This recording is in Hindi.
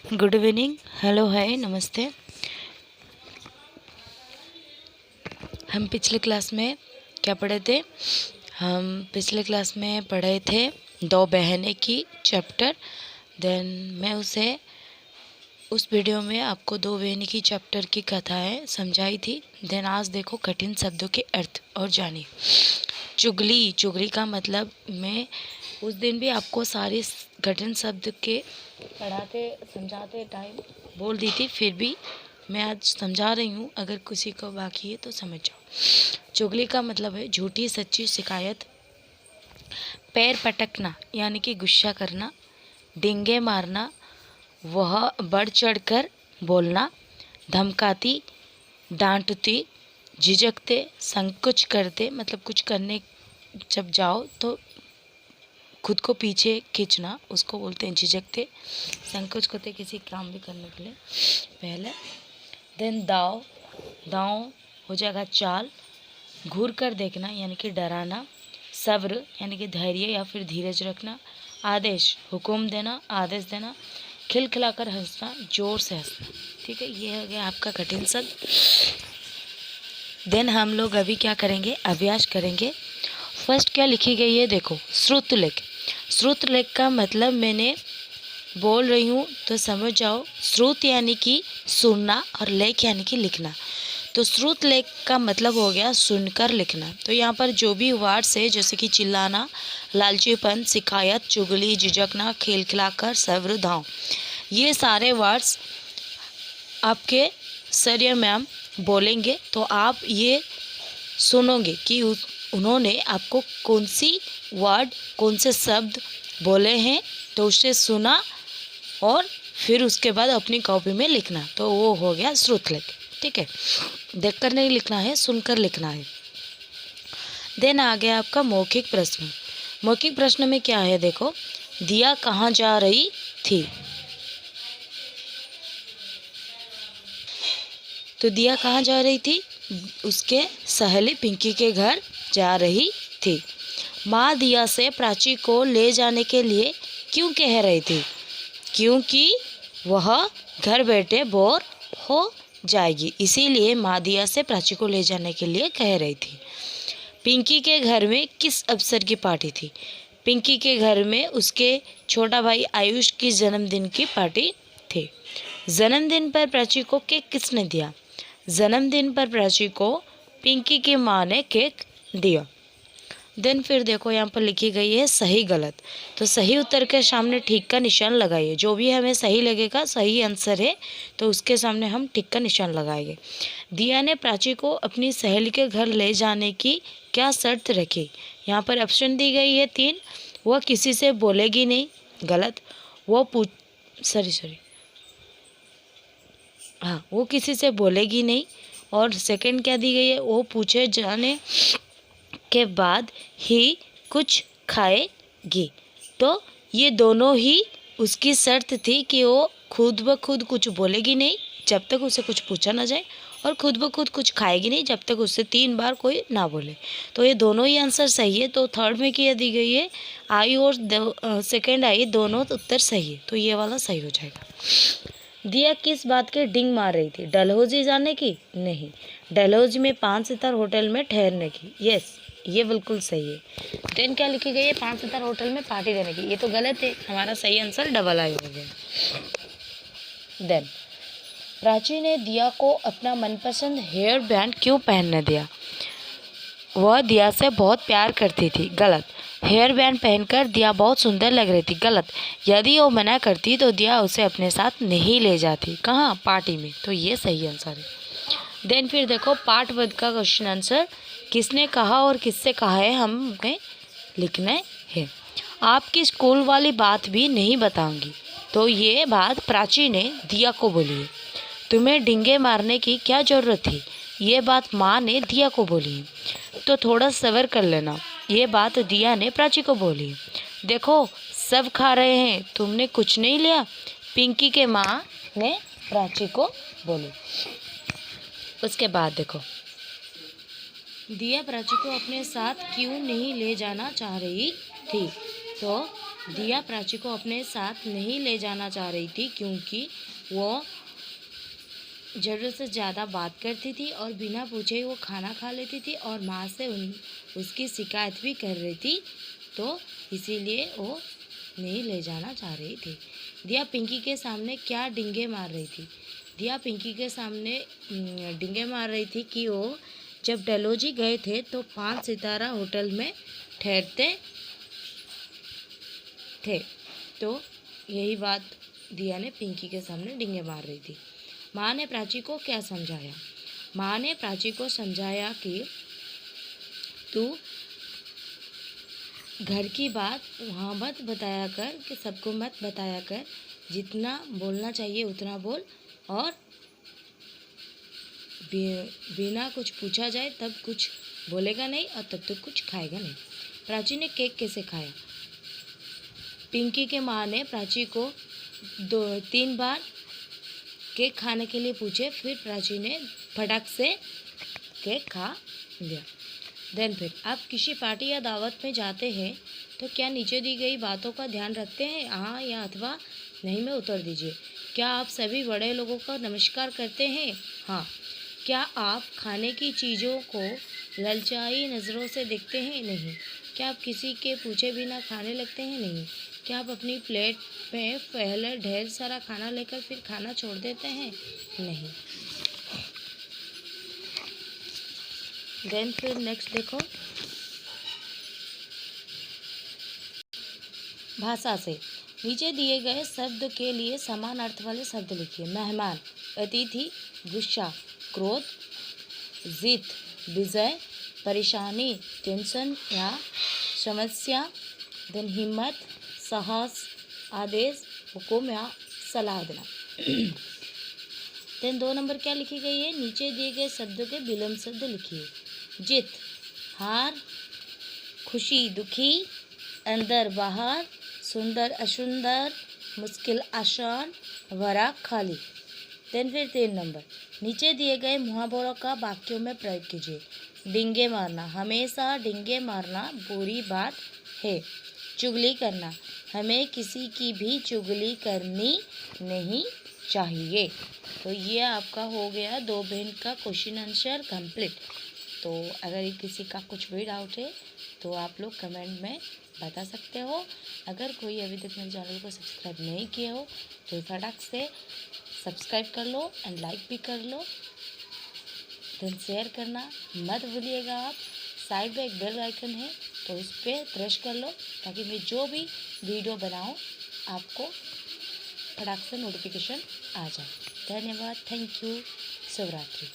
गुड इवनिंग, हेलो, हाय, नमस्ते। हम पिछले क्लास में क्या पढ़े थे? हम पिछले क्लास में पढ़े थे दो बहनें की चैप्टर। देन मैं उस वीडियो में आपको दो बहनें की चैप्टर की कथाएं समझाई थी। देन आज देखो कठिन शब्दों के अर्थ और जानिए। चुगली, चुगली का मतलब मैं उस दिन भी आपको सारे कठिन शब्द के पढ़ाते समझाते टाइम बोल दी थी, फिर भी मैं आज समझा रही हूँ। अगर किसी को बाकी है तो समझ जाओ। चुगली का मतलब है झूठी सच्ची शिकायत, पैर पटकना यानी कि गुस्सा करना, डींगे मारना, वह बढ़ चढ़कर बोलना, धमकाती, डांटती, झिझकते, संकोच करते मतलब कुछ करने जब जाओ तो खुद को पीछे खींचना, उसको बोलते हैं झिझकते, संकोच करते किसी काम भी करने के लिए पहले। देन दाव, दाव हो जाएगा चाल, घूर कर देखना यानी कि डराना, सब्र यानी कि धैर्य या फिर धीरज रखना, आदेश हुक्म देना, आदेश देना, खिलखिलाकर हंसना, जोर से हंसना। ठीक है, ये हो गया आपका कठिन शब्द। देन हम लोग अभी क्या करेंगे, अभ्यास करेंगे। फर्स्ट क्या लिखी गई है देखो, श्रुतलेख। श्रुतलेख का मतलब मैंने बोल रही हूँ तो समझ जाओ। श्रुत यानी कि सुनना और लेख यानी कि लिखना। तो श्रुत लेख का मतलब हो गया सुनकर लिखना। तो यहाँ पर जो भी वर्ड्स है जैसे कि चिल्लाना, लालचीपन, शिकायत, चुगली, झिझकना, खिलखिलाकर, सब्र, धाव, ये सारे वर्ड्स आपके सर या मैम बोलेंगे तो आप ये सुनोगे कि उन्होंने आपको कौन सी वर्ड कौन से शब्द बोले हैं, तो उसे सुना और फिर उसके बाद अपनी कॉपी में लिखना। तो वो हो गया श्रुतलेख। ठीक है, देखकर नहीं लिखना है, सुनकर लिखना है। देन आ गया आपका मौखिक प्रश्न। मौखिक प्रश्न में क्या है देखो, दिया कहाँ जा रही थी? तो दिया कहाँ जा रही थी? उसके सहेली पिंकी के घर जा रही थी। माँ दिया से प्राची को ले जाने के लिए क्यों कह रही थी? क्योंकि वह घर बैठे बोर हो जाएगी, इसीलिए माँ दिया से प्राची को ले जाने के लिए कह रही थी। पिंकी के घर में किस अवसर की पार्टी थी? पिंकी के घर में उसके छोटा भाई आयुष की जन्मदिन की पार्टी थी। जन्मदिन पर प्राची को केक किसने दिया? जन्मदिन पर प्राची को पिंकी की माँ ने केक दिया। देन फिर देखो यहाँ पर लिखी गई है सही गलत। तो सही उत्तर के सामने ठीक का निशान लगाइए। जो भी हमें सही लगेगा, सही आंसर है, तो उसके सामने हम ठीक का निशान लगाएंगे। दिया ने प्राची को अपनी सहेली के घर ले जाने की क्या शर्त रखी? यहाँ पर ऑप्शन दी गई है 3। वह किसी से बोलेगी नहीं, गलत। वो किसी से बोलेगी नहीं। और सेकंड क्या दी गई है, वो पूछे जाने के बाद ही कुछ खाएगी। तो ये दोनों ही उसकी शर्त थी कि वो खुद ब खुद कुछ बोलेगी नहीं जब तक उसे कुछ पूछा ना जाए, और खुद ब खुद कुछ खाएगी नहीं जब तक उससे 3 बार कोई ना बोले। तो ये दोनों ही आंसर सही है। तो थर्ड में क्या दी गई है, आई और सेकंड आई, दोनों उत्तर सही है, तो ये वाला सही हो जाएगा। दिया किस बात के डिंग मार रही थी? डलहौजी जाने की? नहीं, डलहौजी में 5 सितार होटल में ठहरने की। यस, ये बिल्कुल सही है। देन क्या लिखी गई है, 5 सितार होटल में पार्टी देने की। ये तो गलत है, हमारा सही आंसर डबल आई हो गया। देन प्राची ने दिया को अपना मनपसंद हेयर बैंड क्यों पहनने दिया? वह दिया से बहुत प्यार करती थी। गलत। हेयर बैंड पहनकर दिया बहुत सुंदर लग रही थी। गलत। यदि वो मना करती तो दिया उसे अपने साथ नहीं ले जाती। कहाँ? पार्टी में। तो ये सही आंसर है। देन फिर देखो पार्ट 1 का क्वेश्चन आंसर, किसने कहा और किससे कहा है हमें लिखना है। आपकी स्कूल वाली बात भी नहीं बताऊंगी। तो ये बात प्राची ने दिया को बोली है। तुम्हें डींगे मारने की क्या ज़रूरत थी? ये बात माँ ने दिया को बोली है। तो थोड़ा सब्र कर लेना, ये बात दिया ने प्राची को बोली है। देखो सब खा रहे हैं, तुमने कुछ नहीं लिया, पिंकी के माँ ने प्राची को बोली। उसके बाद देखो, दिया प्राची को अपने साथ क्यों नहीं ले जाना चाह रही थी? तो दिया प्राची को अपने साथ नहीं ले जाना चाह रही थी क्योंकि वो ज़रूरत से ज़्यादा बात करती थी और बिना पूछे ही वो खाना खा लेती थी और माँ से उसकी शिकायत भी कर रही थी, तो इसीलिए वो नहीं ले जाना चाह रही थी। दिया पिंकी के सामने क्या डिंगे मार रही थी? दिया पिंकी के सामने डिंगे मार रही थी कि वो जब डलहौजी गए थे तो 5 सितारा होटल में ठहरते थे, तो यही बात दिया ने पिंकी के सामने डिंगे मार रही थी। माँ ने प्राची को क्या समझाया? माँ ने प्राची को समझाया कि तू घर की बात वहाँ मत बताया कर, कि सबको मत बताया कर, जितना बोलना चाहिए उतना बोल, और बिना कुछ पूछा जाए तब कुछ बोलेगा नहीं और तब तक कुछ खाएगा नहीं। प्राची ने केक कैसे खाया? पिंकी के माँ ने प्राची को 2-3 बार केक खाने के लिए पूछे, फिर प्राची ने फटाक से केक खा लिया। देन फिर आप किसी पार्टी या दावत में जाते हैं तो क्या नीचे दी गई बातों का ध्यान रखते हैं? हाँ या अथवा नहीं में उत्तर दीजिए। क्या आप सभी बड़े लोगों का नमस्कार करते हैं? हाँ। क्या आप खाने की चीज़ों को ललचाई नज़रों से देखते हैं? नहीं। क्या आप किसी के पूछे बिना खाने लगते हैं? नहीं। क्या आप अपनी प्लेट में पहले ढेर सारा खाना लेकर फिर खाना छोड़ देते हैं? नहीं। देन फिर नेक्स्ट देखो, भाषा से नीचे दिए गए शब्द के लिए समान अर्थ वाले शब्द लिखिए। मेहमान, अतिथि, गुस्सा, क्रोध, जीत, विजय, परेशानी, टेंशन या समस्या, देन हिम्मत, साहस, आदेश, हुक्म या सलाह देना। देन 2 नंबर क्या लिखी गई है? नीचे दिए गए शब्दों के विलोम शब्द लिखिए। जीत, हार, खुशी, दुखी, अंदर बाहर, सुंदर असुंदर, मुश्किल आसान, भरा खाली। देन फिर 3 नंबर, नीचे दिए गए मुहावरों का वाक्यों में प्रयोग कीजिए। डिंगे मारना, हमेशा डिंगे मारना बुरी बात है। चुगली करना, हमें किसी की भी चुगली करनी नहीं चाहिए। तो ये आपका हो गया 2 बहन का क्वेश्चन आंसर कंप्लीट। तो अगर किसी का कुछ भी डाउट है तो आप लोग कमेंट में बता सकते हो। अगर कोई अभी तक मेरे चैनल को सब्सक्राइब नहीं किया हो तो फटाक से सब्सक्राइब कर लो एंड लाइक भी कर लो। देन शेयर करना मत भूलिएगा आप। साइड में एक बेल आइकन है तो उस पर प्रेस कर लो ताकि मैं जो भी वीडियो बनाऊँ आपको फटाक से नोटिफिकेशन आ जाए। धन्यवाद, थैंक यू, शुभ रात्रि।